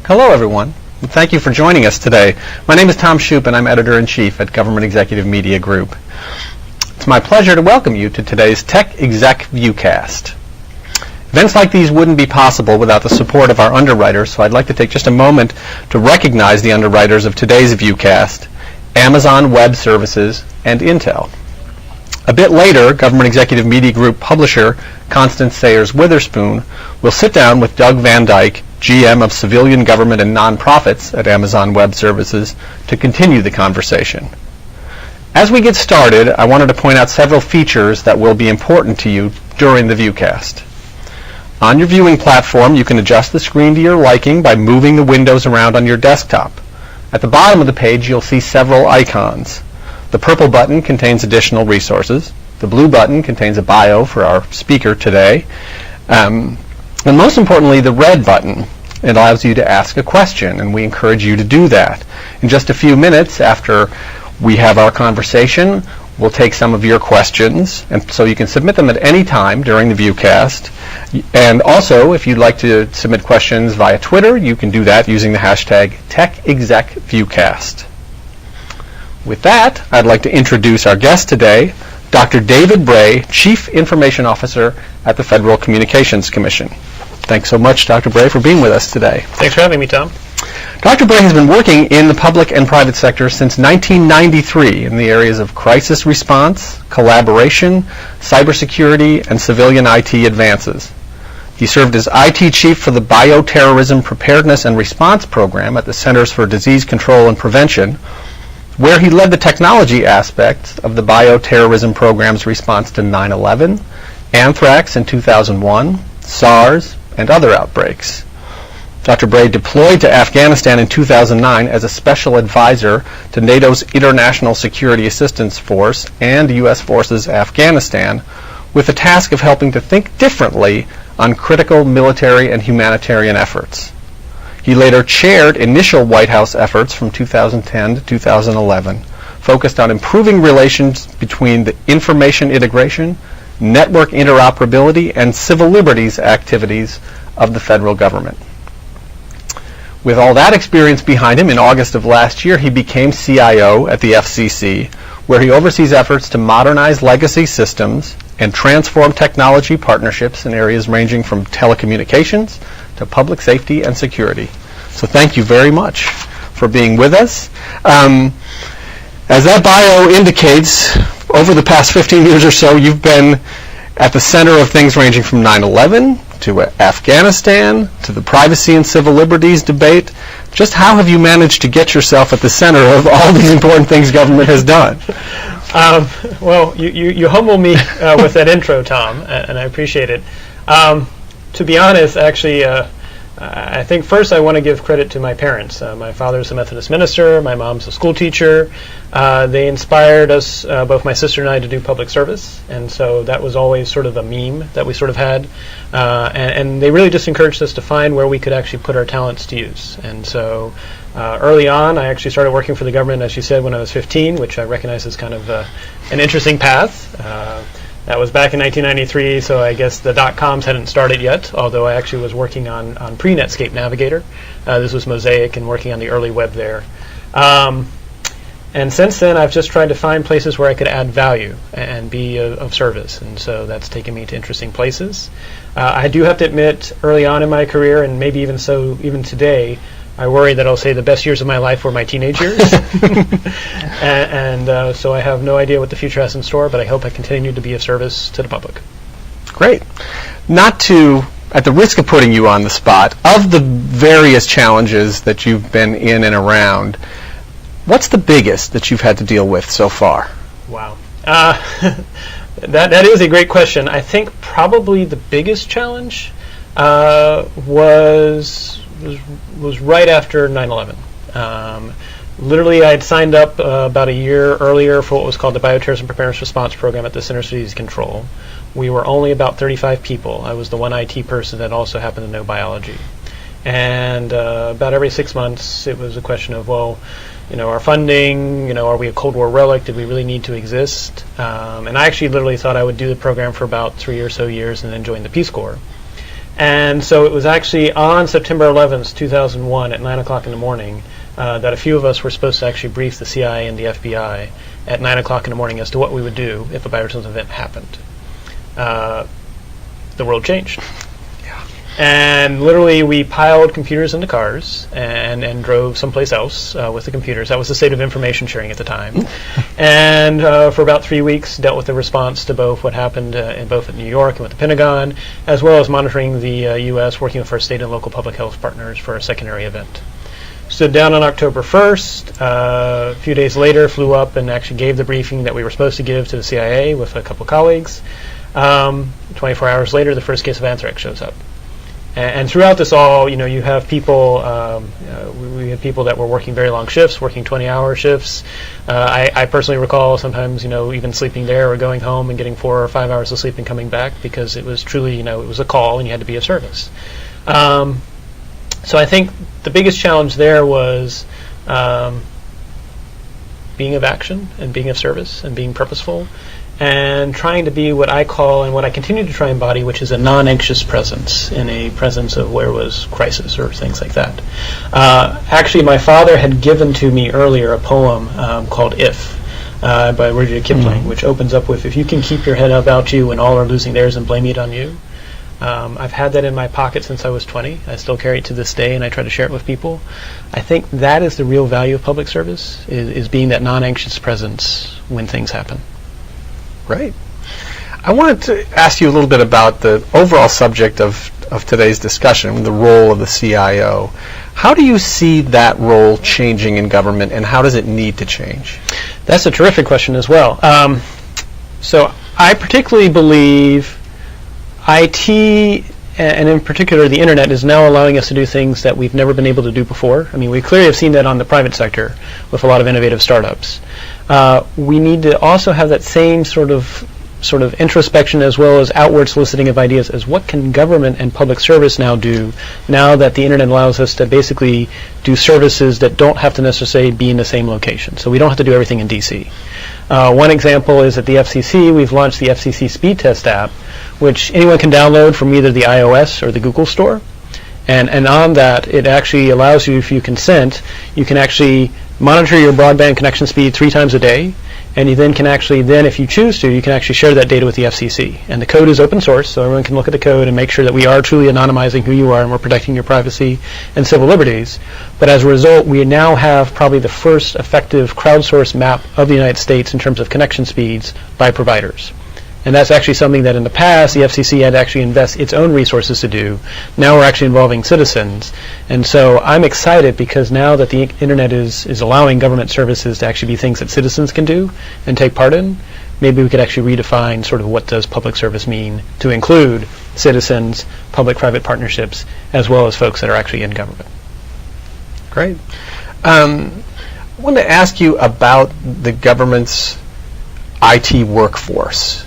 Hello, everyone. Thank you for joining us today. My name is Tom Shoup, and I'm Editor-in-Chief at Government Executive Media Group. It's my pleasure to welcome you to today's Tech Exec Viewcast. Events like these wouldn't be possible without the support of our underwriters, so I'd like to take just a moment to recognize the underwriters of today's Viewcast: Amazon Web Services and Intel. A bit later, Government Executive Media Group publisher Constance Sayers-Witherspoon will sit down with Doug Van Dyke, GM of Civilian Government and Nonprofits at Amazon Web Services, to continue the conversation. As we get started, I wanted to point out several features that will be important to you during the Viewcast. On your viewing platform, you can adjust the screen to your liking by moving the windows around on your desktop. At the bottom of the page, you'll see several icons. The purple button contains additional resources. The blue button contains a bio for our speaker today. And most importantly, the red button. It allows you to ask a question, and we encourage you to do that. In just a few minutes after we have our conversation, we'll take some of your questions, and so you can submit them at any time during the Viewcast. And also, if you'd like to submit questions via Twitter, you can do that using the hashtag TechExecViewcast. With that, I'd like to introduce our guest today, Dr. David Bray, Chief Information Officer at the Federal Communications Commission. Thanks so much, Dr. Bray, for being with us today. Thanks for having me, Tom. Dr. Bray has been working in the public and private sector since 1993 in the areas of crisis response, collaboration, cybersecurity, and civilian IT advances. He served as IT Chief for the Bioterrorism Preparedness and Response Program at the Centers for Disease Control and Prevention, where he led the technology aspects of the bioterrorism program's response to 9/11, anthrax in 2001, SARS, and other outbreaks. Dr. Bray deployed to Afghanistan in 2009 as a special advisor to NATO's International Security Assistance Force and U.S. Forces Afghanistan, with the task of helping to think differently on critical military and humanitarian efforts. He later chaired initial White House efforts from 2010 to 2011, focused on improving relations between the information integration, network interoperability, and civil liberties activities of the federal government. With all that experience behind him, in August of last year, he became CIO at the FCC, where he oversees efforts to modernize legacy systems and transform technology partnerships in areas ranging from telecommunications to public safety and security. So thank you very much for being with us. As that bio indicates, over the past 15 years or so, you've been at the center of things ranging from 9/11 to Afghanistan to the privacy and civil liberties debate. Just how have you managed to get yourself at the center of all these important things government has done? Well, you humble me with that intro, Tom, and I appreciate it. To be honest, actually, I think first I want to give credit to my parents. My father's a Methodist minister. My mom's a school teacher. They inspired us, both my sister and I, to do public service, and so that was always sort of a meme that we sort of had. And they really just encouraged us to find where we could actually put our talents to use. And so early on, I actually started working for the government, as you said, when I was 15, which I recognize as kind of an interesting path. That was back in 1993, so I guess the dot-coms hadn't started yet, although I actually was working on pre-Netscape Navigator. This was Mosaic and working on the early web there. And since then, I've just tried to find places where I could add value and be of service, and so that's taken me to interesting places. I do have to admit, early on in my career, and maybe even so even today, I worry that I'll say the best years of my life were my teenage years. and so I have no idea what the future has in store, but I hope I continue to be of service to the public. Great. Not to, at the risk of putting you on the spot, of the various challenges that you've been in and around, what's the biggest that you've had to deal with so far? Wow. That is a great question. I think probably the biggest challenge was right after 9/11. Literally, I had signed up about a year earlier for what was called the Bioterrorism Preparedness Response Program at the Centers for Disease Control. We were only about 35 people. I was the one IT person that also happened to know biology. And about every 6 months, it was a question of, well, our funding, are we a Cold War relic? Did we really need to exist? And I actually literally thought I would do the program for about 3 or so years and then join the Peace Corps. And so it was actually on September 11th, 2001 at 9 o'clock in the morning that a few of us were supposed to actually brief the CIA and the FBI at 9 o'clock in the morning as to what we would do if a bioterrorism event happened. The world changed. And literally we piled computers into cars and drove someplace else with the computers. That was the state of information sharing at the time. And for about 3 weeks dealt with the response to both what happened both at New York and with the Pentagon, as well as monitoring the U.S., working with our state and local public health partners for a secondary event. Stood down on October 1st. A few days later, flew up and actually gave the briefing that we were supposed to give to the CIA with a couple colleagues. 24 hours later, the first case of anthrax shows up. And throughout this all, you have people, we had people that were working very long shifts, working 20-hour shifts. I personally recall sometimes, even sleeping there or going home and getting 4 or 5 hours of sleep and coming back because it was truly, it was a call and you had to be of service. So I think the biggest challenge there was being of action and being of service and being purposeful, and trying to be what I call and what I continue to try and embody, which is a non-anxious presence, in a presence of where was crisis or things like that. Actually, my father had given to me earlier a poem called If by Rudyard Kipling, which opens up with, if you can keep your head about you when all are losing theirs and blame it on you. I've had that in my pocket since I was 20. I still carry it to this day, and I try to share it with people. I think that is the real value of public service, is being that non-anxious presence when things happen. Right. I wanted to ask you a little bit about the overall subject of today's discussion, the role of the CIO. How do you see that role changing in government, and how does it need to change? That's a terrific question as well. So I particularly believe IT, and in particular the internet, is now allowing us to do things that we've never been able to do before. I mean, we clearly have seen that on the private sector with a lot of innovative startups. We need to also have that same sort of introspection as well as outward soliciting of ideas as what can government and public service now do now that the internet allows us to basically do services that don't have to necessarily be in the same location. So we don't have to do everything in DC. One example is at the FCC, we've launched the FCC Speed Test app, which anyone can download from either the iOS or the Google Store. And on that, it actually allows you, if you consent, you can actually monitor your broadband connection speed 3 times a day, and you then can actually, if you choose to, you can actually share that data with the FCC. And the code is open source, so everyone can look at the code and make sure that we are truly anonymizing who you are and we're protecting your privacy and civil liberties. But as a result, we now have probably the first effective crowdsourced map of the United States in terms of connection speeds by providers. And that's actually something that in the past the FCC had to actually invest its own resources to do. Now we're actually involving citizens. And so I'm excited because now that the internet is allowing government services to actually be things that citizens can do and take part in, maybe we could actually redefine sort of what does public service mean to include citizens, public-private partnerships, as well as folks that are actually in government. Great. I wanted to ask you about the government's IT workforce.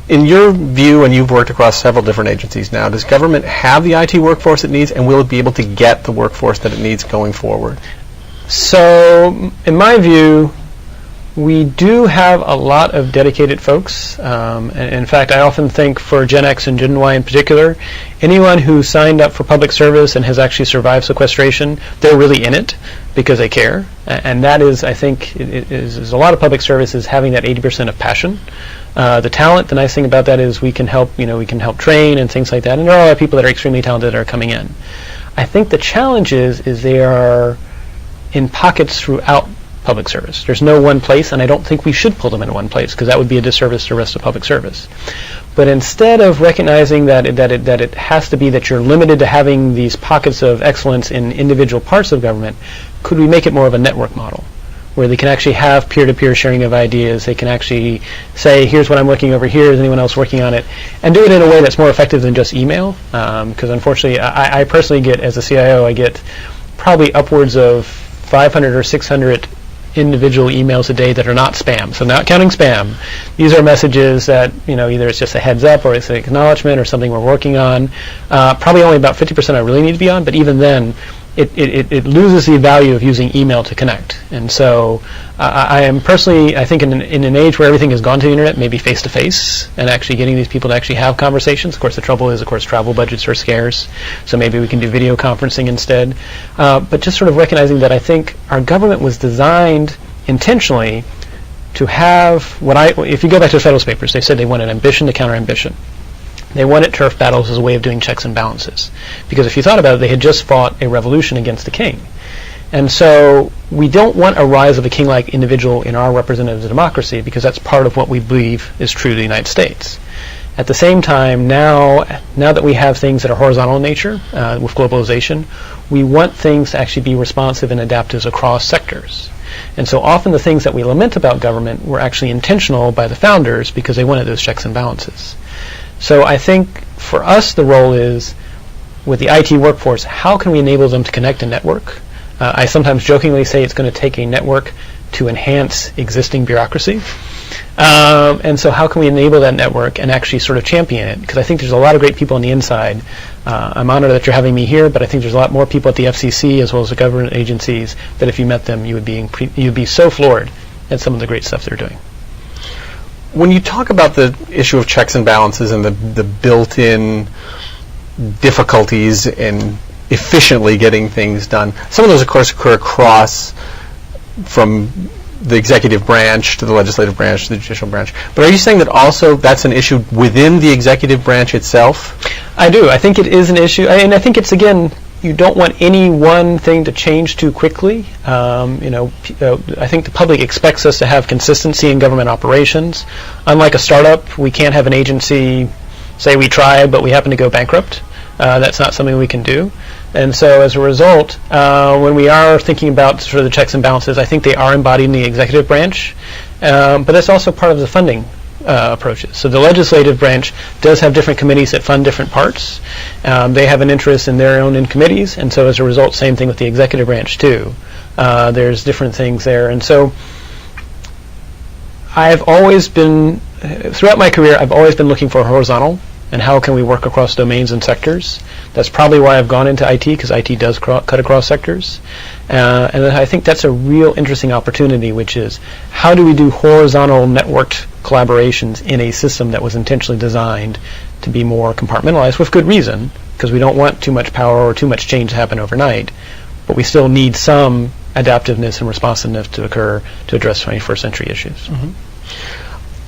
In your view, and you've worked across several different agencies now, does government have the IT workforce it needs, and will it be able to get the workforce that it needs going forward? So, in my view, we do have a lot of dedicated folks. And in fact, I often think for Gen X and Gen Y in particular, anyone who signed up for public service and has actually survived sequestration, they're really in it because they care. And that is, I think, is a lot of public service is having that 80% of passion. The talent, the nice thing about that is we can help train and things like that. And there are a lot of people that are extremely talented that are coming in. I think the challenge is they are in pockets throughout public service. There's no one place, and I don't think we should pull them in one place because that would be a disservice to the rest of public service. But instead of recognizing that it has to be that you're limited to having these pockets of excellence in individual parts of government, could we make it more of a network model where they can actually have peer-to-peer sharing of ideas? They can actually say, here's what I'm looking over here, is anyone else working on it? And do it in a way that's more effective than just email. Because unfortunately, I personally get, as a CIO, I get probably upwards of 500 or 600 individual emails a day that are not spam. So not counting spam. These are messages that, either it's just a heads up or it's an acknowledgement or something we're working on. Probably only about 50% I really need to be on, but even then, it loses the value of using email to connect. And so I am personally, I think in an age where everything has gone to the internet, maybe face-to-face, and actually getting these people to actually have conversations. Of course, the trouble is, travel budgets are scarce, so maybe we can do video conferencing instead. But just sort of recognizing that I think our government was designed intentionally to have if you go back to the Federalist Papers, they said they wanted ambition to counter ambition. They wanted turf battles as a way of doing checks and balances. Because if you thought about it, they had just fought a revolution against the king. And so we don't want a rise of a king-like individual in our representative democracy, because that's part of what we believe is true to the United States. At the same time, now that we have things that are horizontal in nature with globalization, we want things to actually be responsive and adaptive across sectors. And so often the things that we lament about government were actually intentional by the founders because they wanted those checks and balances. So I think for us the role is, with the IT workforce, how can we enable them to connect and network? I sometimes jokingly say it's going to take a network to enhance existing bureaucracy. And so how can we enable that network and actually sort of champion it? Because I think there's a lot of great people on the inside. I'm honored that you're having me here, but I think there's a lot more people at the FCC as well as the government agencies that if you met them, you'd be so floored at some of the great stuff they're doing. When you talk about the issue of checks and balances and the built-in difficulties in efficiently getting things done, some of those, of course, occur across from the executive branch to the legislative branch to the judicial branch. But are you saying that also that's an issue within the executive branch itself? I do. I think it is an issue. And I think it's, again, you don't want any one thing to change too quickly. I think the public expects us to have consistency in government operations. Unlike a startup, we can't have an agency say we tried, but we happen to go bankrupt. That's not something we can do. And so as a result, when we are thinking about sort of the checks and balances, I think they are embodied in the executive branch. But that's also part of the funding approaches. So the legislative branch does have different committees that fund different parts. They have an interest in their own in committees, and so as a result, same thing with the executive branch too. There's different things there. And so I've always been, throughout my career, I've always been looking for horizontal and how can we work across domains and sectors. That's probably why I've gone into IT, because IT does cut across sectors. And I think that's a real interesting opportunity, which is how do we do horizontal networked collaborations in a system that was intentionally designed to be more compartmentalized, with good reason, because we don't want too much power or too much change to happen overnight, but we still need some adaptiveness and responsiveness to occur to address 21st century issues.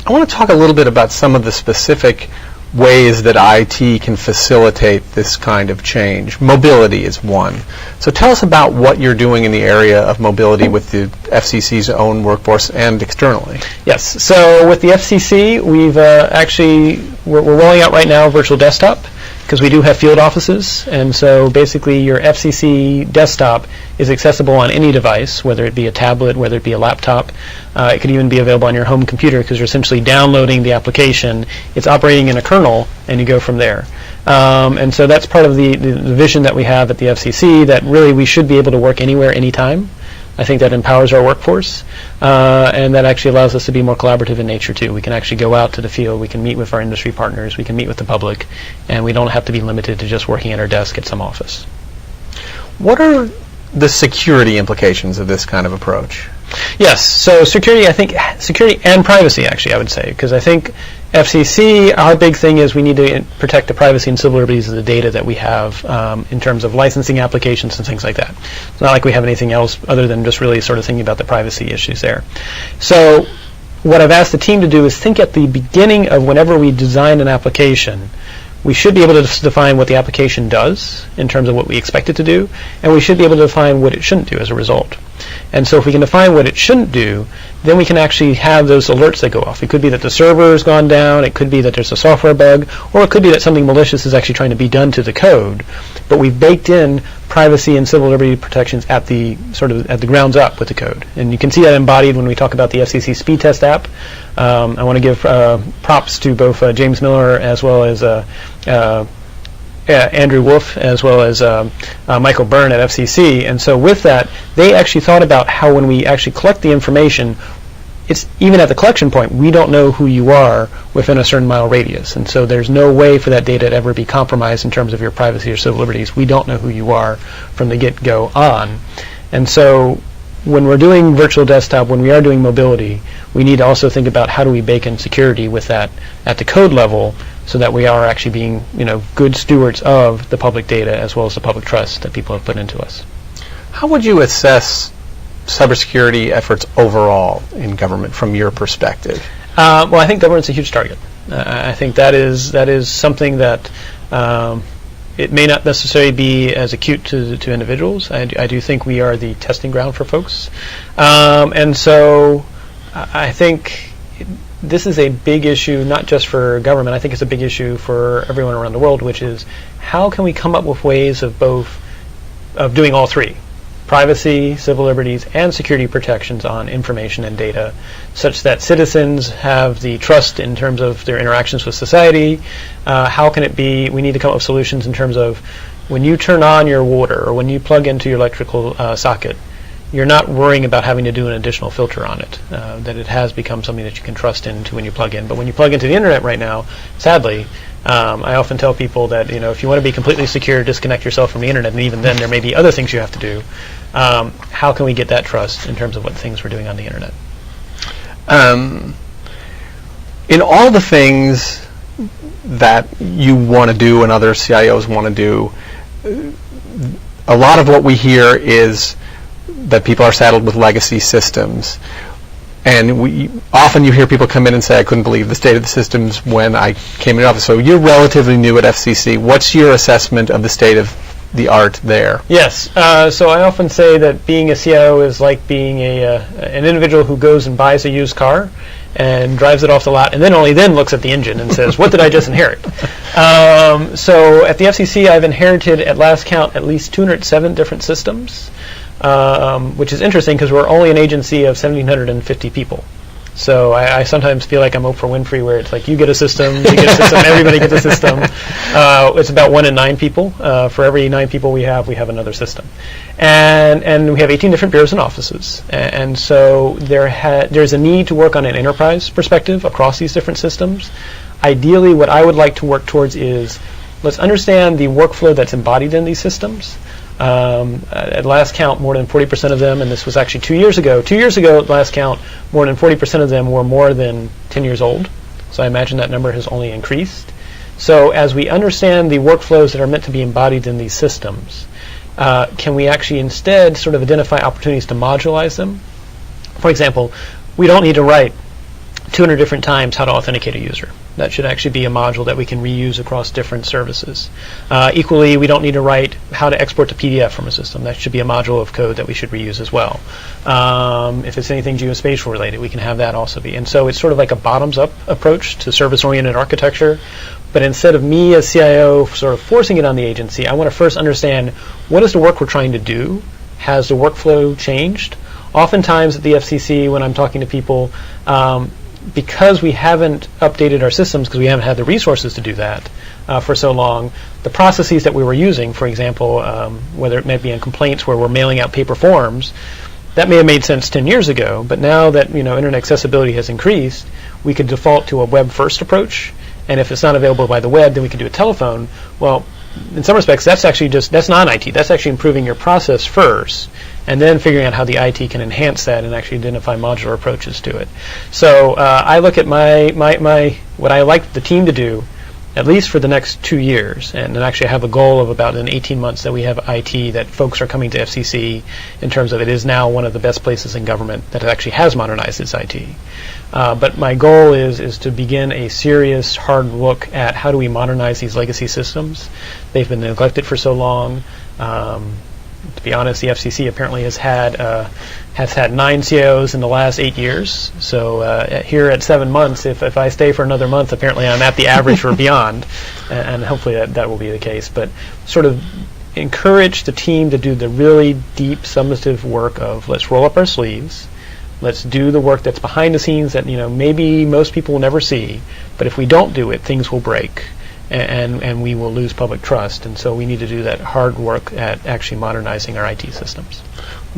I want to talk a little bit about some of the specific ways that IT can facilitate this kind of change. Mobility is one. So tell us about what you're doing in the area of mobility with the FCC's own workforce and externally. Yes. So with the FCC, we're rolling out right now virtual desktop, because we do have field offices, and so basically your FCC desktop is accessible on any device, whether it be a tablet, whether it be a laptop. It could even be available on your home computer, because you're essentially downloading the application. It's operating in a kernel, and you go from there. And so that's part of the vision that we have at the FCC, that really we should be able to work anywhere, anytime. I think that empowers our workforce, and that actually allows us to be more collaborative in nature too. We can actually go out to the field, we can meet with our industry partners, we can meet with the public, and we don't have to be limited to just working at our desk at some office. What are the security implications of this kind of approach? Yes, so security and privacy, actually, I would say, because I think FCC, our big thing is we need to protect the privacy and civil liberties of the data that we have in terms of licensing applications and things like that. It's not like we have anything else other than just really sort of thinking about the privacy issues there. So what I've asked the team to do is think at the beginning of whenever we design an application, we should be able to define what the application does in terms of what we expect it to do, and we should be able to define what it shouldn't do as a result. And so if we can define what it shouldn't do, then we can actually have those alerts that go off. It could be that the server has gone down, it could be that there's a software bug, or it could be that something malicious is actually trying to be done to the code. But we've baked in privacy and civil liberty protections at the grounds up with the code. And you can see that embodied when we talk about the FCC speed test app. I want to give props to both James Miller as well as Andrew Wolf as well as Michael Byrne at FCC. And so with that, they actually thought about how when we actually collect the information, it's even at the collection point, we don't know who you are within a certain mile radius, and so there's no way for that data to ever be compromised in terms of your privacy or civil liberties. We don't know who you are from the get-go on. And so when we're doing virtual desktop, when we are doing mobility, we need to also think about how do we bake in security with that at the code level so that we are actually being, good stewards of the public data as well as the public trust that people have put into us. How would you assess cybersecurity efforts overall in government from your perspective? Well, I think government's a huge target. I think that is something that it may not necessarily be as acute to individuals. I do think we are the testing ground for folks. And so I think this is a big issue, not just for government. I think it's a big issue for everyone around the world, which is how can we come up with ways of doing all three? Privacy, civil liberties, and security protections on information and data, such that citizens have the trust in terms of their interactions with society. How can it be? We need to come up with solutions in terms of when you turn on your water or when you plug into your electrical socket, you're not worrying about having to do an additional filter on it, that it has become something that you can trust into when you plug in. But when you plug into the internet right now, sadly, I often tell people that if you want to be completely secure, disconnect yourself from the internet, and even then there may be other things you have to do. How can we get that trust in terms of what things we're doing on the internet? In all the things that you want to do and other CIOs want to do, a lot of what we hear is that people are saddled with legacy systems. And often you hear people come in and say, I couldn't believe the state of the systems when I came into office. So you're relatively new at FCC. What's your assessment of the state of the art there? Yes. So I often say that being a CIO is like being an individual who goes and buys a used car and drives it off the lot and then only then looks at the engine and says, what did I just inherit? So at the FCC, I've inherited at last count at least 207 different systems. Which is interesting because we're only an agency of 1,750 people. So I sometimes feel like I'm Oprah Winfrey, where it's like you get a system, everybody gets a system. It's about 1 in 9 people. For every 9 people we have another system. And we have 18 different bureaus and offices. And so there's a need to work on an enterprise perspective across these different systems. Ideally, what I would like to work towards is let's understand the workflow that's embodied in these systems. At last count, more than 40% of them, and this was actually 2 years ago. 2 years ago, at last count, more than 40% of them were more than 10 years old. So I imagine that number has only increased. So as we understand the workflows that are meant to be embodied in these systems, can we actually instead sort of identify opportunities to modularize them? For example, we don't need to write 200 different times how to authenticate a user. That should actually be a module that we can reuse across different services. Equally, we don't need to write how to export to PDF from a system. That should be a module of code that we should reuse as well. If it's anything geospatial related, we can have that also be. And so it's sort of like a bottoms-up approach to service-oriented architecture. But instead of me as CIO sort of forcing it on the agency, I want to first understand what is the work we're trying to do? Has the workflow changed? Oftentimes at the FCC, when I'm talking to people, because we haven't updated our systems, because we haven't had the resources to do that for so long, the processes that we were using, for example, whether it may be in complaints where we're mailing out paper forms, that may have made sense 10 years ago, but now that internet accessibility has increased, we could default to a web-first approach, and if it's not available by the web, then we can do a telephone. Well, in some respects, that's not IT. That's actually improving your process first, and then figuring out how the IT can enhance that and actually identify modular approaches to it. So I look at what I like the team to do, at least for the next 2 years, and then actually I have a goal of about in 18 months that we have IT, that folks are coming to FCC in terms of it is now one of the best places in government that actually has modernized its IT. But my goal is to begin a serious, hard look at how do we modernize these legacy systems. They've been neglected for so long. To be honest, the FCC apparently has had 9 CIOs in the last 8 years. So here at 7 months, if I stay for another month, apparently I'm at the average or beyond, and hopefully that will be the case. But sort of encourage the team to do the really deep, summative work of let's roll up our sleeves, let's do the work that's behind the scenes that maybe most people will never see, but if we don't do it, things will break. And we will lose public trust, and so we need to do that hard work at actually modernizing our IT systems.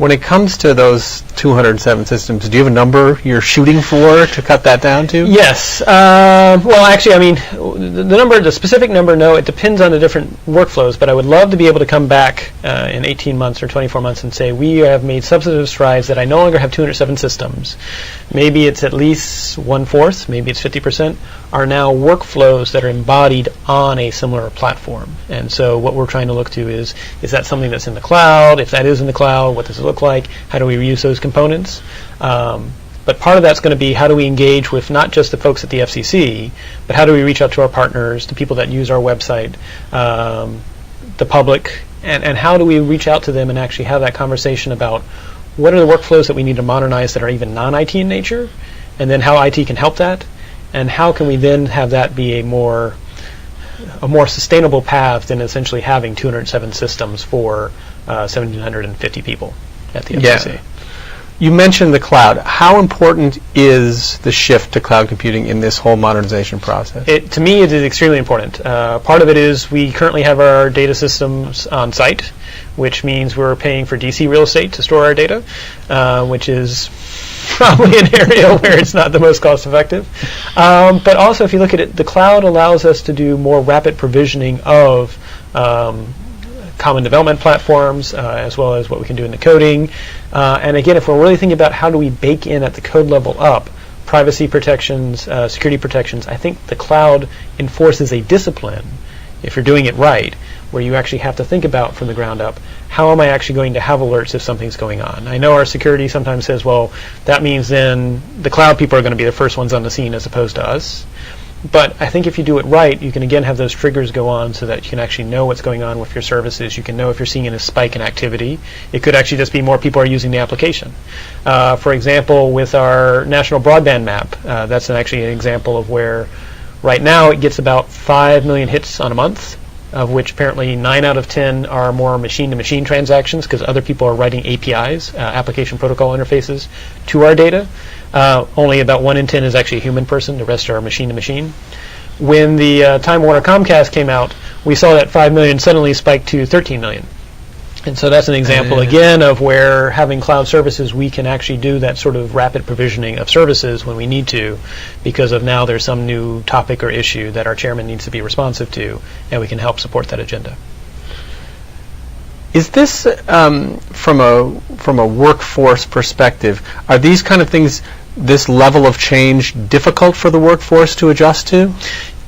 When it comes to those 207 systems, do you have a number you're shooting for to cut that down to? Yes. Well, actually, I mean, the specific number, no. It depends on the different workflows, but I would love to be able to come back in 18 months or 24 months and say, we have made substantive strides that I no longer have 207 systems. Maybe it's at least 1/4, maybe it's 50%, are now workflows that are embodied on a similar platform. And so what we're trying to look to is that something that's in the cloud? If that is in the cloud, what does it look like? How do we reuse those components? But part of that's going to be how do we engage with not just the folks at the FCC, but how do we reach out to our partners, the people that use our website, the public, and how do we reach out to them and actually have that conversation about what are the workflows that we need to modernize that are even non-IT in nature, and then how IT can help that, and how can we then have that be a more sustainable path than essentially having 207 systems for 1,750 people at the FCC. Yeah. You mentioned the cloud. How important is the shift to cloud computing in this whole modernization process? To me, it is extremely important. Part of it is we currently have our data systems on site, which means we're paying for DC real estate to store our data, which is probably an area where it's not the most cost effective. But also, if you look at it, the cloud allows us to do more rapid provisioning of common development platforms, as well as what we can do in the coding. And again, if we're really thinking about how do we bake in at the code level up privacy protections, security protections, I think the cloud enforces a discipline, if you're doing it right, where you actually have to think about from the ground up, how am I actually going to have alerts if something's going on? I know our security sometimes says, well, that means then the cloud people are going to be the first ones on the scene as opposed to us. But I think if you do it right, you can again have those triggers go on so that you can actually know what's going on with your services. You can know if you're seeing a spike in activity. It could actually just be more people are using the application. For example, with our national broadband map, that's actually an example of where right now it gets about 5 million hits on a month, of which apparently 9 out of 10 are more machine-to-machine transactions because other people are writing APIs, application protocol interfaces, to our data. Only about 1 in 10 is actually a human person. The rest are machine-to-machine. When the Time Warner Comcast came out, we saw that 5 million suddenly spike to 13 million. And so that's an example, again, of where having cloud services, we can actually do that sort of rapid provisioning of services when we need to, because of now there's some new topic or issue that our chairman needs to be responsive to, and we can help support that agenda. Is this, from a workforce perspective, are these kind of things, this level of change, difficult for the workforce to adjust to?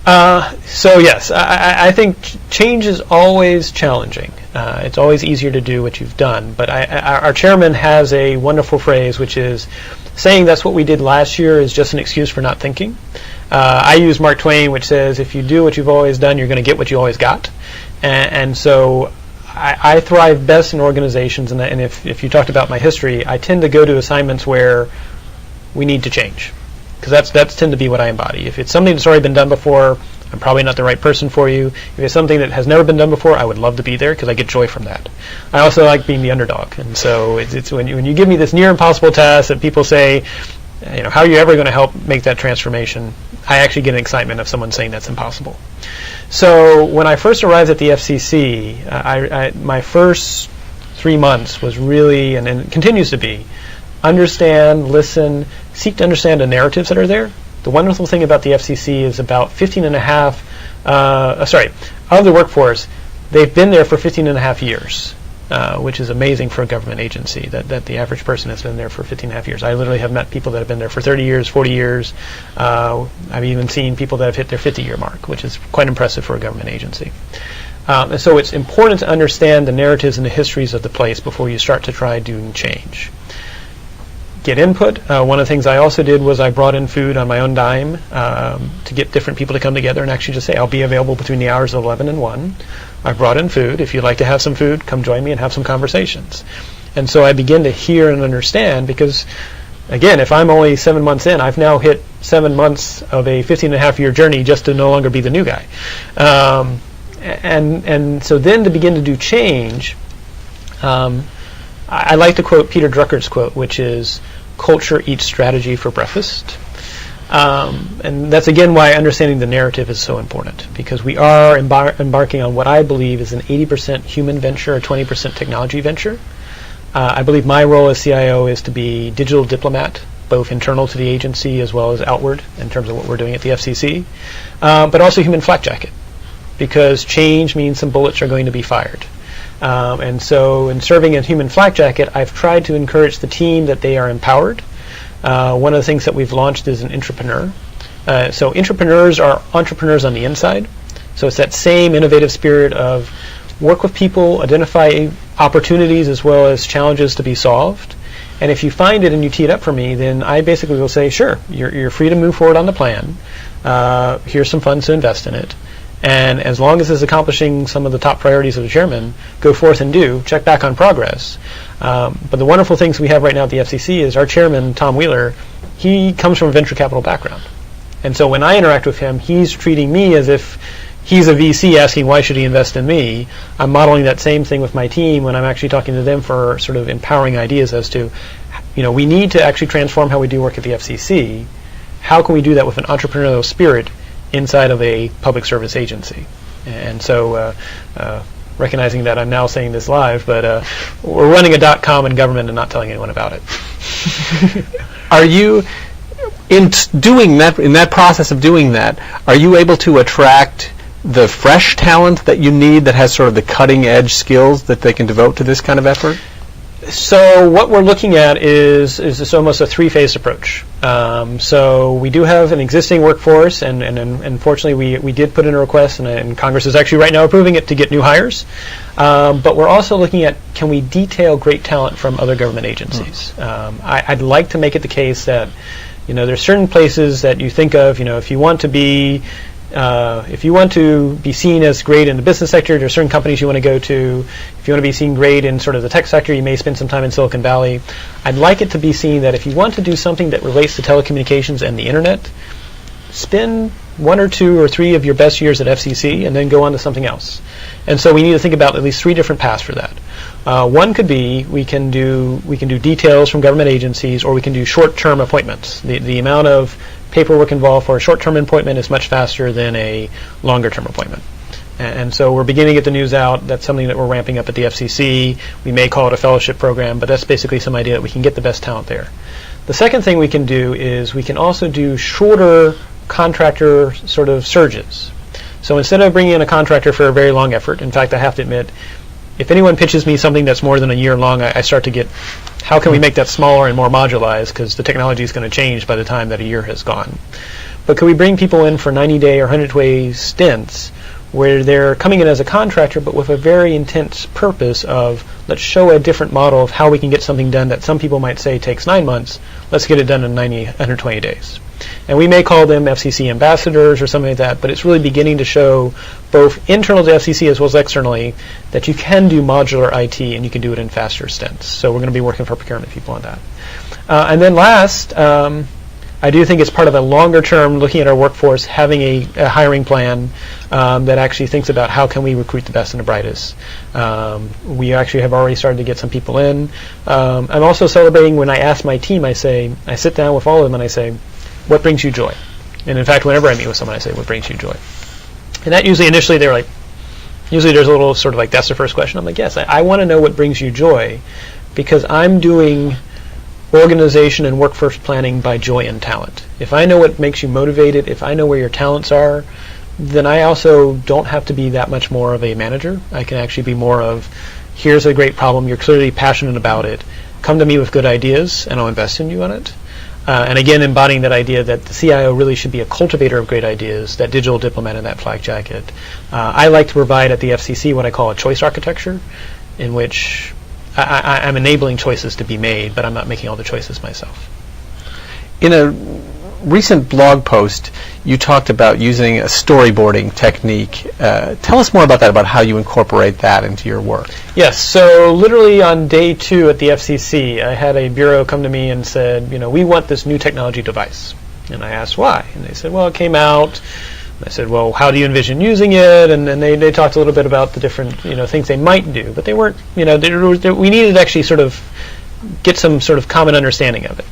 So yes, I think change is always challenging. It's always easier to do what you've done. But our chairman has a wonderful phrase, which is saying that's what we did last year is just an excuse for not thinking. I use Mark Twain, which says if you do what you've always done, you're going to get what you always got. And so I thrive best in organizations, and if you talked about my history, I tend to go to assignments where we need to change. Because that's tend to be what I embody. If it's something that's already been done before, I'm probably not the right person for you. If it's something that has never been done before, I would love to be there because I get joy from that. I also like being the underdog, and so it's when you give me this near impossible task that people say, how are you ever going to help make that transformation? I actually get an excitement of someone saying that's impossible. So when I first arrived at the FCC, my first 3 months was really, and it continues to be, understand, listen, seek to understand the narratives that are there. The wonderful thing about the FCC is about 15 and a half, of the workforce, they've been there for 15 and a half years, which is amazing for a government agency, that the average person has been there for 15 and a half years. I literally have met people that have been there for 30 years, 40 years. I've even seen people that have hit their 50-year mark, which is quite impressive for a government agency. And so it's important to understand the narratives and the histories of the place before you start to try doing change. Get input. One of the things I also did was I brought in food on my own dime to get different people to come together and actually just say, I'll be available between the hours of 11 and 1. I brought in food. If you'd like to have some food, come join me and have some conversations. And so I begin to hear and understand because, again, if I'm only 7 months in, I've now hit 7 months of a 15-and-a-half-year journey just to no longer be the new guy. And so then to begin to do change, I like to quote Peter Drucker's quote, which is, culture eats strategy for breakfast. And that's, again, why understanding the narrative is so important, because we are embarking on what I believe is an 80% human venture, a 20% technology venture. I believe my role as CIO is to be digital diplomat, both internal to the agency as well as outward in terms of what we're doing at the FCC, but also human flak jacket, because change means some bullets are going to be fired. And so in serving as human flak jacket, I've tried to encourage the team that they are empowered. One of the things that we've launched is an entrepreneur. So entrepreneurs are entrepreneurs on the inside. So it's that same innovative spirit of work with people, identify opportunities as well as challenges to be solved. And if you find it and you tee it up for me, then I basically will say, sure, you're free to move forward on the plan. Here's some funds to invest in it. And as long as it's accomplishing some of the top priorities of the chairman, go forth and check back on progress. But the wonderful things we have right now at the FCC is our chairman, Tom Wheeler, he comes from a venture capital background. And so when I interact with him, he's treating me as if he's a VC asking why should he invest in me. I'm modeling that same thing with my team when I'm actually talking to them for sort of empowering ideas as to, we need to actually transform how we do work at the FCC. How can we do that with an entrepreneurial spirit inside of a public service agency? And so recognizing that I'm now saying this live, but we're running a .com in government and not telling anyone about it. Are you, in that process of doing that, are you able to attract the fresh talent that you need that has sort of the cutting edge skills that they can devote to this kind of effort? So what we're looking at is almost a three-phase approach. So we do have an existing workforce, and unfortunately we did put in a request, and Congress is actually right now approving it to get new hires. But we're also looking at, can we detail great talent from other government agencies? I'd like to make it the case that there's certain places that you think of, if you want to be seen as great in the business sector, there are certain companies you want to go to. If you want to be seen great in sort of the tech sector, you may spend some time in Silicon Valley. I'd like it to be seen that if you want to do something that relates to telecommunications and the internet, spend 1 or 2 or 3 of your best years at FCC and then go on to something else. And so we need to think about at least 3 different paths for that. One could be we can do details from government agencies, or we can do short-term appointments. The amount of paperwork involved for a short-term appointment is much faster than a longer-term appointment. And so we're beginning to get the news out. That's something that we're ramping up at the FCC. We may call it a fellowship program, but that's basically some idea that we can get the best talent there. The second thing we can do is we can also do shorter contractor sort of surges. So instead of bringing in a contractor for a very long effort, in fact, I have to admit, if anyone pitches me something that's more than a year long, I start to get, how can we make that smaller and more modularized, because the technology is going to change by the time that a year has gone. But could we bring people in for 90-day or 100-day stints where they're coming in as a contractor but with a very intense purpose of, let's show a different model of how we can get something done that some people might say takes 9 months, let's get it done in 120 days. And we may call them FCC ambassadors or something like that, but it's really beginning to show both internal to FCC as well as externally that you can do modular IT and you can do it in faster stints. So we're going to be working for procurement people on that. And then last, I do think it's part of a longer term, looking at our workforce, having a hiring plan that actually thinks about how can we recruit the best and the brightest. We actually have already started to get some people in. I'm also celebrating when I ask my team, I sit down with all of them and I say, what brings you joy? And in fact, whenever I meet with someone, I say, what brings you joy? And that usually initially they're like, usually there's a little sort of like, that's the first question. I'm like, yes, I want to know what brings you joy, because I'm doing organization and workforce planning by joy and talent. If I know what makes you motivated, if I know where your talents are, then I also don't have to be that much more of a manager. I can actually be more of, here's a great problem, you're clearly passionate about it, come to me with good ideas and I'll invest in you on it. And again, embodying that idea that the CIO really should be a cultivator of great ideas, that digital diplomat and that flak jacket. I like to provide at the FCC what I call a choice architecture, in which I'm enabling choices to be made, but I'm not making all the choices myself. In a recent blog post, you talked about using a storyboarding technique. Tell us more about that, about how you incorporate that into your work. Yes, so literally on day 2 at the FCC, I had a bureau come to me and said, we want this new technology device. And I asked why. And they said, well, it came out. I said, well, how do you envision using it? And then they talked a little bit about the different things they might do, but they weren't, we needed to actually sort of get some sort of common understanding of it.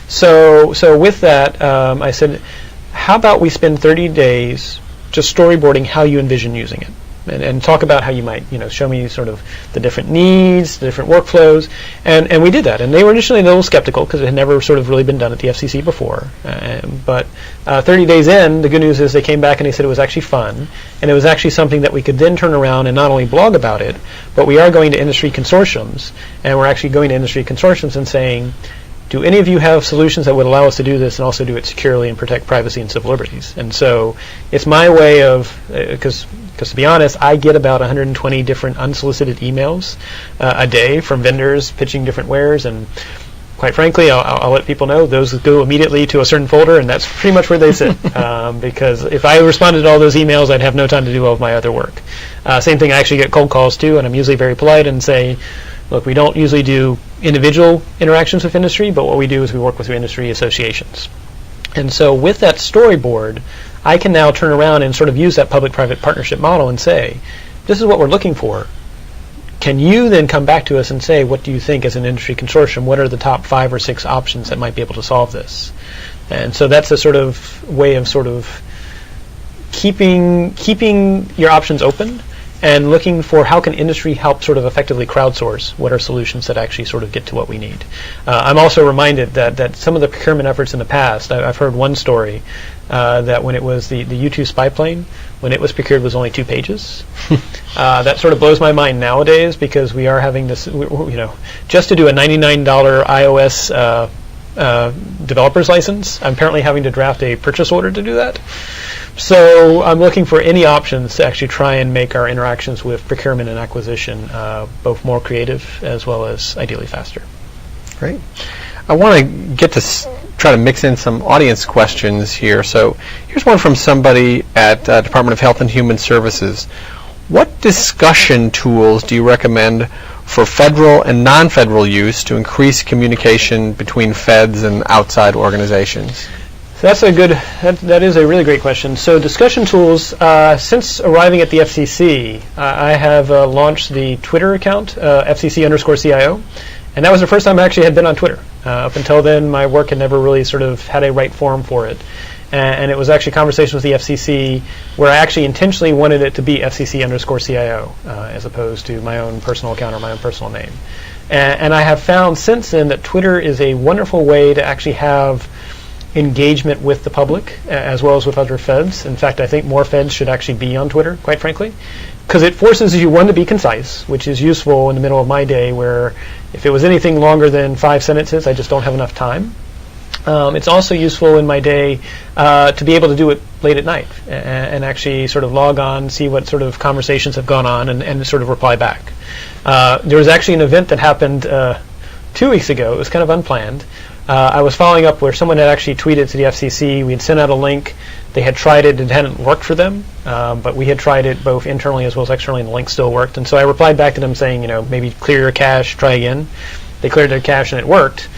So with that, I said, how about we spend 30 days just storyboarding how you envision using it? and talk about how you might, show me sort of the different needs, the different workflows, and we did that. And they were initially a little skeptical because it had never sort of really been done at the FCC before. But 30 days in, the good news is they came back and they said it was actually fun, and it was actually something that we could then turn around and not only blog about it, but we are going to industry consortiums, and we're actually going to industry consortiums and saying, do any of you have solutions that would allow us to do this and also do it securely and protect privacy and civil liberties? And so it's my way of, because to be honest, I get about 120 different unsolicited emails a day from vendors pitching different wares, and quite frankly, I'll let people know those go immediately to a certain folder, and that's pretty much where they sit. Because if I responded to all those emails, I'd have no time to do all of my other work. Same thing, I actually get cold calls too, and I'm usually very polite and say, look, we don't usually do individual interactions with industry, but what we do is we work with industry associations. And so with that storyboard, I can now turn around and sort of use that public-private partnership model and say, this is what we're looking for. Can you then come back to us and say, what do you think as an industry consortium? What are the top 5 or 6 options that might be able to solve this? And so that's a sort of way of sort of keeping your options open and looking for how can industry help sort of effectively crowdsource what are solutions that actually sort of get to what we need. I'm also reminded that some of the procurement efforts in the past, I've heard one story that when it was the U-2 spy plane, when it was procured was only 2 pages. That sort of blows my mind nowadays because we are having this, just to do a $99 iOS developer's license, I'm apparently having to draft a purchase order to do that. So I'm looking for any options to actually try and make our interactions with procurement and acquisition both more creative as well as ideally faster. Great. I want to get to try to mix in some audience questions here. So here's one from somebody at Department of Health and Human Services. What discussion tools do you recommend for federal and non-federal use to increase communication between feds and outside organizations? That is a really great question. So discussion tools, since arriving at the FCC, I have launched the Twitter account, FCC_CIO, and that was the first time I actually had been on Twitter. Up until then, my work had never really sort of had a right forum for it. And it was actually conversations with the FCC where I actually intentionally wanted it to be FCC_CIO as opposed to my own personal account or my own personal name. And I have found since then that Twitter is a wonderful way to actually have engagement with the public as well as with other feds. In fact, I think more feds should actually be on Twitter, quite frankly, because it forces you, one, to be concise, which is useful in the middle of my day where if it was anything longer than 5 sentences, I just don't have enough time. It's also useful in my day to be able to do it late at night and actually sort of log on, see what sort of conversations have gone on, and sort of reply back. There was actually an event that happened 2 weeks ago. It was kind of unplanned. I was following up where someone had actually tweeted to the FCC. We had sent out a link. They had tried it. It hadn't worked for them, but we had tried it both internally as well as externally, and the link still worked. And so I replied back to them saying, maybe clear your cache, try again. They cleared their cache, and it worked.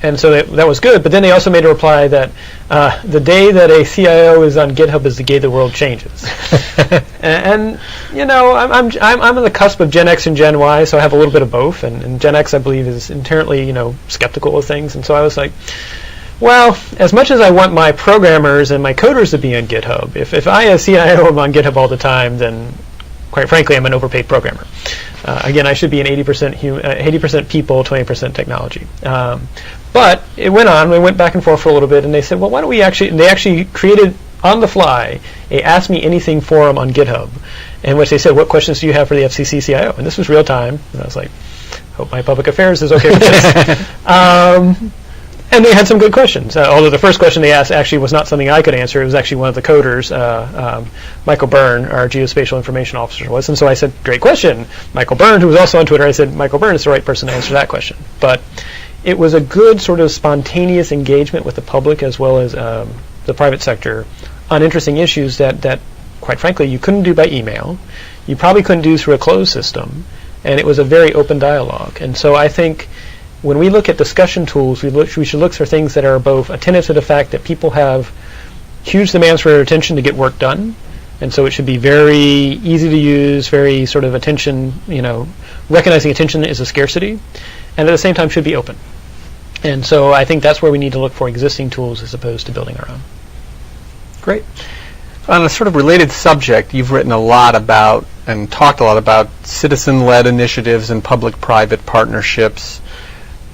And so that was good. But then they also made a reply that the day that a CIO is on GitHub is the day the world changes. and I'm on the cusp of Gen X and Gen Y, so I have a little bit of both. And Gen X, I believe, is inherently skeptical of things. And so I was like, well, as much as I want my programmers and my coders to be on GitHub, if I as CIO am on GitHub all the time, then quite frankly, I'm an overpaid programmer. Again, I should be an 80% people, 20% technology. But it went on. We went back and forth for a little bit, and they said, well, why don't we actually, and they actually created on the fly a Ask Me Anything forum on GitHub, in which they said, what questions do you have for the FCC CIO? And this was real time. And I was like, hope my public affairs is okay with this. And they had some good questions. Although the first question they asked actually was not something I could answer. It was actually one of the coders, Michael Byrne, our geospatial information officer was. And so I said, great question. Michael Byrne, who was also on Twitter, I said, Michael Byrne is the right person to answer that question. But it was a good sort of spontaneous engagement with the public as well as the private sector on interesting issues that, quite frankly, you couldn't do by email. You probably couldn't do through a closed system. And it was a very open dialogue. And so I think when we look at discussion tools, we should look for things that are both attentive to the fact that people have huge demands for their attention to get work done, and so it should be very easy to use, very sort of attention, recognizing attention is a scarcity, and at the same time should be open. And so I think that's where we need to look for existing tools as opposed to building our own. Great. On a sort of related subject, you've written a lot about and talked a lot about citizen-led initiatives and public-private partnerships.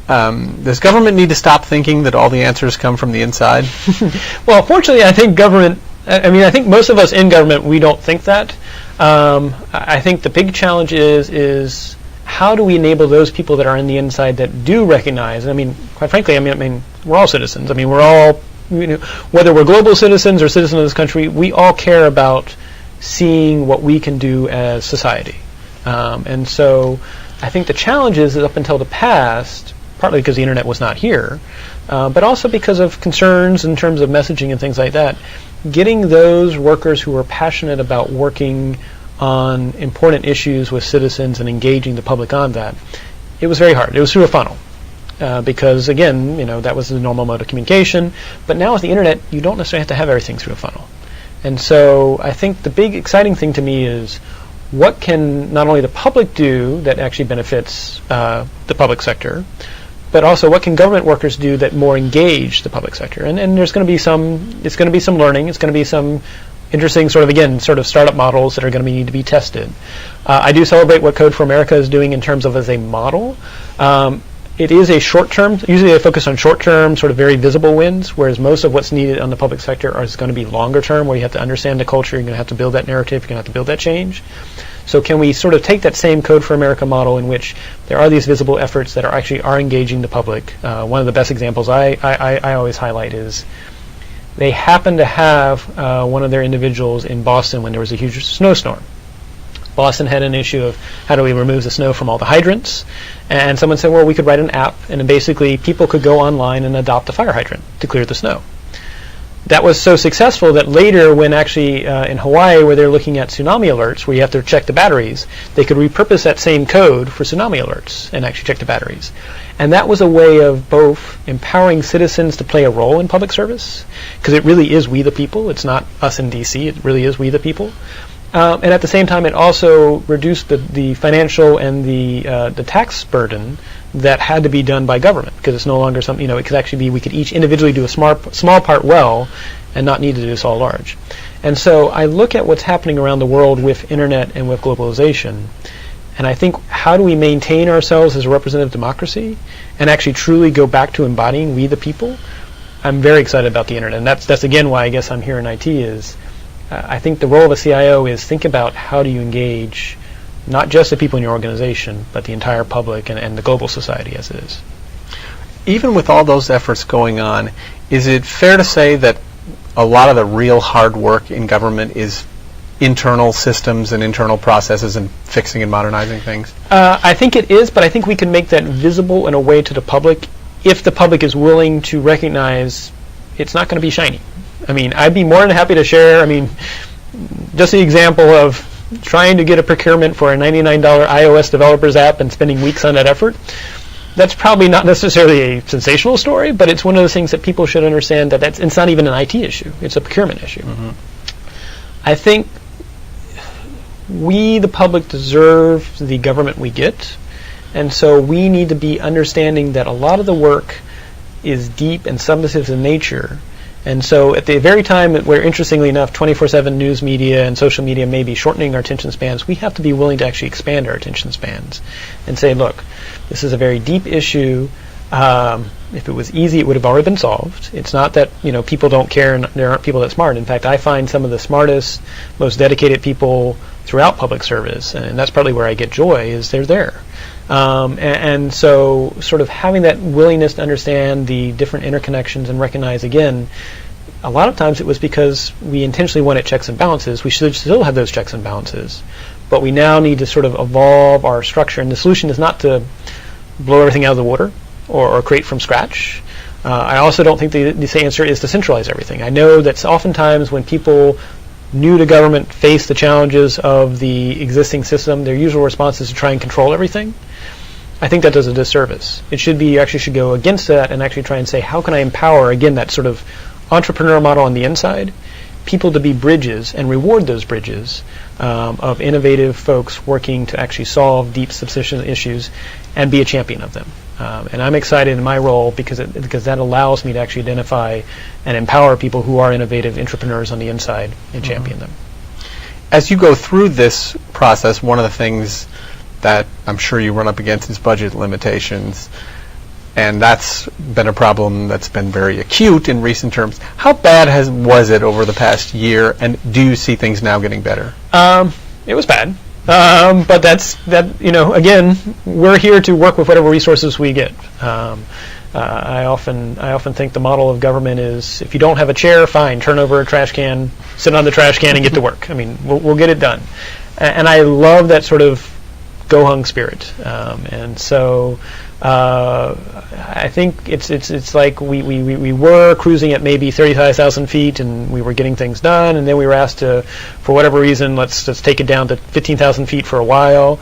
Does government need to stop thinking that all the answers come from the inside? Well, fortunately, I think I think most of us in government, we don't think that. I think the big challenge is how do we enable those people that are in the inside that do recognize? I mean, quite frankly, we're all citizens. We're all, whether we're global citizens or citizens of this country, we all care about seeing what we can do as society. And so I think the challenge is that up until the past, partly because the internet was not here, but also because of concerns in terms of messaging and things like that, getting those workers who are passionate about working on important issues with citizens and engaging the public on that, it was very hard. It was through a funnel. Because again, that was the normal mode of communication. But now with the internet, you don't necessarily have to have everything through a funnel. And so I think the big exciting thing to me is what can not only the public do that actually benefits the public sector, but also what can government workers do that more engage the public sector. And there's going to be some learning. It's going to be some interesting sort of startup models that are going to need to be tested. I do celebrate what Code for America is doing in terms of as a model. It is a short-term, usually they focus on short-term, sort of very visible wins, whereas most of what's needed on the public sector is going to be longer-term, where you have to understand the culture, you're going to have to build that narrative, you're going to have to build that change. So can we sort of take that same Code for America model in which there are these visible efforts that are engaging the public? One of the best examples I always highlight is they happen to have one of their individuals in Boston when there was a huge snowstorm. Boston had an issue of how do we remove the snow from all the hydrants, and someone said, well, we could write an app, and then basically people could go online and adopt a fire hydrant to clear the snow. That was so successful that later, when actually in Hawaii, where they're looking at tsunami alerts, where you have to check the batteries, they could repurpose that same code for tsunami alerts and actually check the batteries. And that was a way of both empowering citizens to play a role in public service, because it really is we the people. It's not us in D.C. It really is we the people. And at the same time, it also reduced the financial and the tax burden that had to be done by government, because it's no longer something, it could actually be we could each individually do a small part well and not need to do this all large. And so I look at what's happening around the world with internet and with globalization, and I think how do we maintain ourselves as a representative democracy and actually truly go back to embodying we the people? I'm very excited about the internet, and that's again why I guess I'm here in IT is I think the role of a CIO is think about how do you engage not just the people in your organization, but the entire public and the global society as it is. Even with all those efforts going on, is it fair to say that a lot of the real hard work in government is internal systems and internal processes and fixing and modernizing things? I think it is, but I think we can make that visible in a way to the public if the public is willing to recognize it's not going to be shiny. I'd be more than happy to share, just the example of trying to get a procurement for a $99 iOS developers app and spending weeks on that effort. That's probably not necessarily a sensational story, but it's one of those things that people should understand that it's not even an IT issue. It's a procurement issue. Mm-hmm. I think we, the public, deserve the government we get, and so we need to be understanding that a lot of the work is deep and substantive in nature. And so at the very time where, interestingly enough, 24/7 news media and social media may be shortening our attention spans, we have to be willing to actually expand our attention spans and say, look, this is a very deep issue. If it was easy, it would have already been solved. It's not that people don't care and there aren't people that smart. In fact, I find some of the smartest, most dedicated people throughout public service, and that's probably where I get joy, is they're there. And so sort of having that willingness to understand the different interconnections and recognize, again, a lot of times it was because we intentionally wanted checks and balances. We should still have those checks and balances, but we now need to sort of evolve our structure. And the solution is not to blow everything out of the water or create from scratch. I also don't think the answer is to centralize everything. I know that oftentimes when people new to government face the challenges of the existing system, their usual response is to try and control everything. I think that does a disservice. It should be, you actually should go against that and actually try and say, how can I empower, again, that sort of entrepreneur model on the inside, people to be bridges and reward those bridges of innovative folks working to actually solve deep subsistence issues and be a champion of them. And I'm excited in my role because that allows me to actually identify and empower people who are innovative entrepreneurs on the inside and champion them. As you go through this process, one of the things that I'm sure you run up against is budget limitations. And that's been a problem that's been very acute in recent terms. How bad was it over the past year, and do you see things now getting better? It was bad. But again, we're here to work with whatever resources we get. I often think the model of government is, if you don't have a chair, fine, turn over a trash can, sit on the trash can and get to work. I mean, we'll get it done. And I love that sort of go-hung spirit. And so I think it's like we were cruising at maybe 35,000 feet, and we were getting things done, and then we were asked to, for whatever reason, let's take it down to 15,000 feet for a while.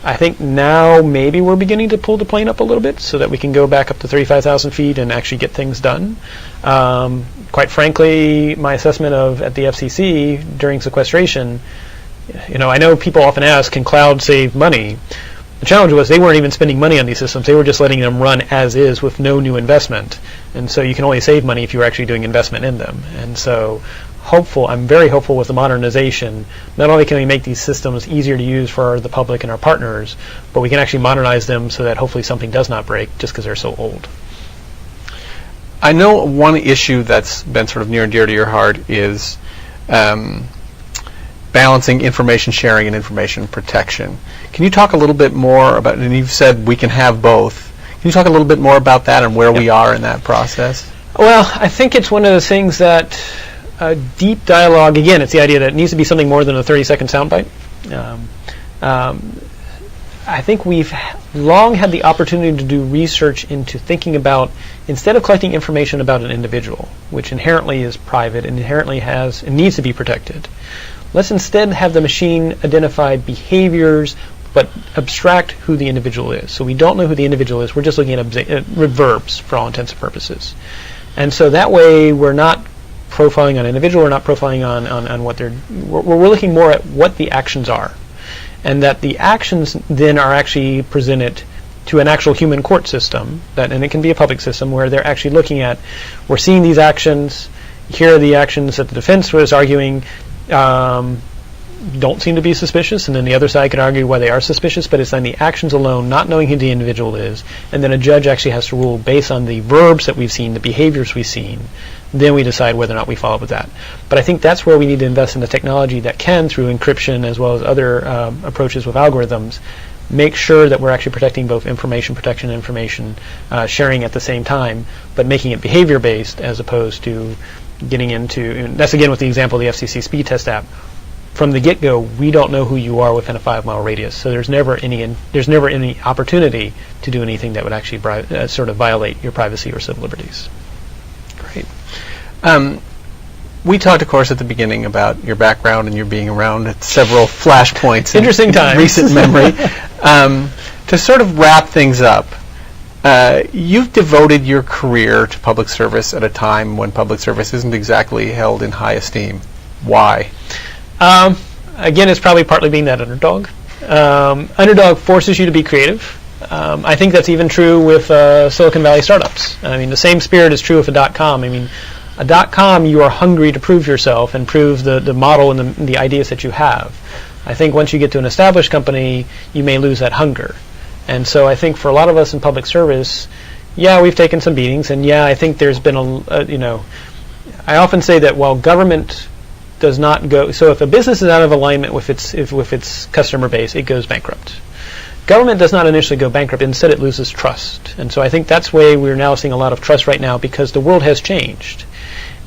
I think now maybe we're beginning to pull the plane up a little bit so that we can go back up to 35,000 feet and actually get things done. Quite frankly, my assessment at the FCC during sequestration, I know people often ask, can cloud save money? The challenge was they weren't even spending money on these systems. They were just letting them run as is with no new investment. And so you can only save money if you're actually doing investment in them. And so I'm very hopeful with the modernization. Not only can we make these systems easier to use for the public and our partners, but we can actually modernize them so that hopefully something does not break just because they're so old. I know one issue that's been sort of near and dear to your heart is balancing information sharing and information protection. Can you talk a little bit more about, and you've said we can have both, can you talk a little bit more about that and where we are in that process? Well, I think it's one of those things that deep dialogue, again, it's the idea that it needs to be something more than a 30-second soundbite. I think we've long had the opportunity to do research into thinking about, instead of collecting information about an individual, which inherently is private and inherently and needs to be protected, let's instead have the machine identify behaviors but abstract who the individual is. So we don't know who the individual is. We're just looking at verbs for all intents and purposes. And so that way we're not profiling on individual, we're not profiling on what we're looking more at what the actions are. And that the actions then are actually presented to an actual human court system, and it can be a public system, where they're actually looking at, we're seeing these actions, here are the actions that the defense was arguing don't seem to be suspicious, and then the other side can argue why they are suspicious, but it's on the actions alone, not knowing who the individual is, and then a judge actually has to rule based on the verbs that we've seen, the behaviors we've seen. Then we decide whether or not we follow up with that. But I think that's where we need to invest in the technology that can, through encryption as well as other approaches with algorithms, make sure that we're actually protecting both information protection and information sharing at the same time, but making it behavior-based as opposed to getting into, and that's again with the example of the FCC speed test app. From the get-go, we don't know who you are within a 5-mile radius, so there's never any opportunity to do anything that would actually sort of violate your privacy or civil liberties. Great. We talked, of course, at the beginning about your background and your being around at several flashpoints Interesting times. Recent memory. To sort of wrap things up, you've devoted your career to public service at a time when public service isn't exactly held in high esteem. Why? Again, it's probably partly being that underdog. Underdog forces you to be creative. I think that's even true with Silicon Valley startups. I mean, the same spirit is true with a .com. I mean, a .com, you are hungry to prove yourself and prove the model and the ideas that you have. I think once you get to an established company, you may lose that hunger. And so I think for a lot of us in public service, yeah, we've taken some beatings, and yeah, I think there's been I often say that while government does not go, so if a business is out of alignment with its customer base, it goes bankrupt. Government does not initially go bankrupt. Instead, it loses trust. And so I think that's why we're now seeing a lot of trust right now, because the world has changed.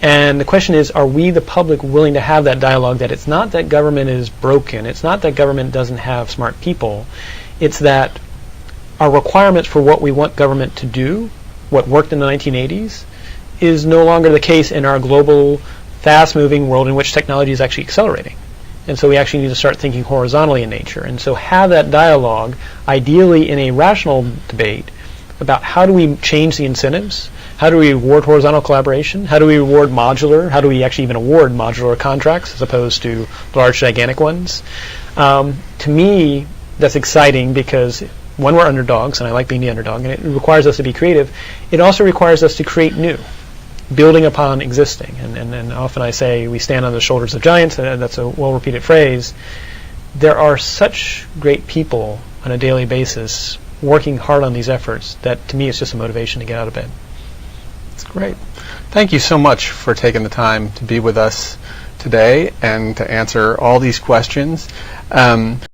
And the question is, are we, the public, willing to have that dialogue that it's not that government is broken, it's not that government doesn't have smart people, it's that our requirements for what we want government to do, what worked in the 1980s, is no longer the case in our global, fast-moving world in which technology is actually accelerating. And so we actually need to start thinking horizontally in nature. And so have that dialogue, ideally in a rational debate, about how do we change the incentives, how do we reward horizontal collaboration, how do we reward modular, how do we actually even award modular contracts as opposed to large, gigantic ones. To me, that's exciting because when we're underdogs, and I like being the underdog, and it requires us to be creative, it also requires us to create new, building upon existing. And often I say we stand on the shoulders of giants, and that's a well-repeated phrase. There are such great people on a daily basis working hard on these efforts that, to me, it's just a motivation to get out of bed. That's great. Thank you so much for taking the time to be with us today and to answer all these questions.